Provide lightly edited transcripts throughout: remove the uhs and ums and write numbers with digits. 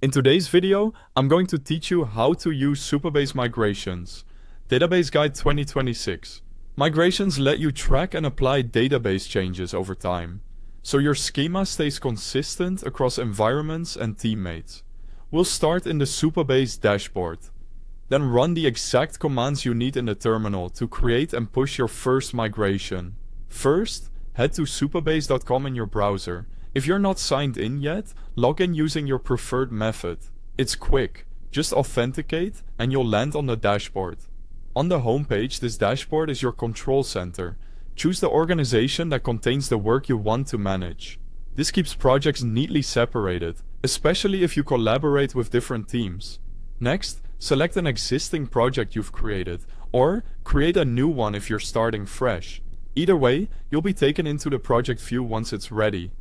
In today's video, I'm going to teach you how to use Supabase migrations. Database Guide 2026. Migrations let you track and apply database changes over time, so your schema stays consistent across environments and teammates. We'll start in the Supabase dashboard. Then run the exact commands you need in the terminal to create and push your first migration. First, head to supabase.com in your browser. If you're not signed in yet, log in using your preferred method. It's quick, just authenticate and you'll land on the dashboard. On the homepage, this dashboard is your control center. Choose the organization that contains the work you want to manage. This keeps projects neatly separated, especially if you collaborate with different teams. Next, select an existing project you've created, or create a new one if you're starting fresh. Either way, you'll be taken into the project view once it's ready.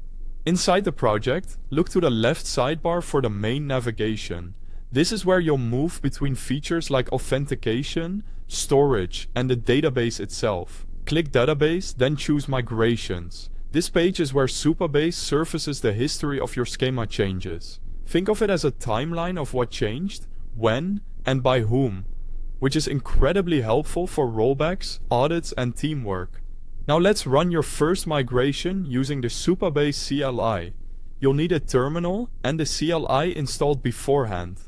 Inside the project, look to the left sidebar for the main navigation. This is where you'll move between features like authentication, storage, and the database itself. Click Database, then choose Migrations. This page is where Supabase surfaces the history of your schema changes. Think of it as a timeline of what changed, when, and by whom, which is incredibly helpful for rollbacks, audits, and teamwork. Now let's run your first migration using the Supabase CLI. You'll need a terminal and the CLI installed beforehand.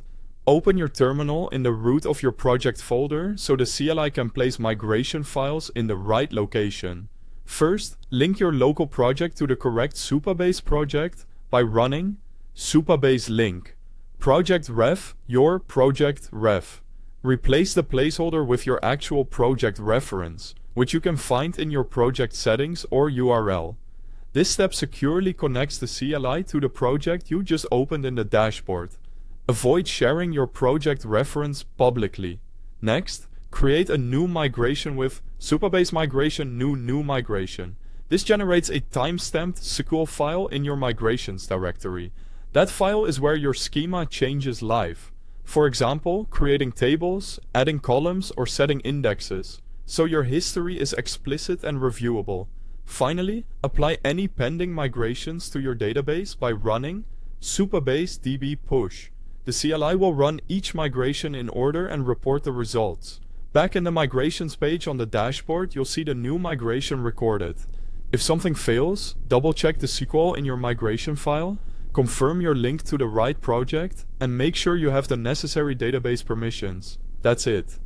Open your terminal in the root of your project folder so the CLI can place migration files in the right location. First, link your local project to the correct Supabase project by running Supabase link. Project ref, your project ref. Replace the placeholder with your actual project reference, which you can find in your project settings or URL. This step securely connects the CLI to the project you just opened in the dashboard. Avoid sharing your project reference publicly. Next, create a new migration with Supabase migration new migration. This generates a timestamped SQL file in your migrations directory. That file is where your schema changes live. For example, creating tables, adding columns, or setting indexes, so your history is explicit and reviewable. Finally, apply any pending migrations to your database by running Supabase db push. The CLI will run each migration in order and report the results. Back in the migrations page on the dashboard, you'll see the new migration recorded. If something fails, double-check the SQL in your migration file, confirm your link to the right project, and make sure you have the necessary database permissions. That's it.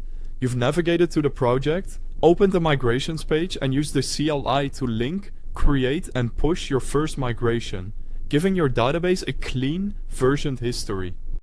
You've navigated to the project, opened the migrations page, and used the CLI to link, create, and push your first migration, giving your database a clean, versioned history.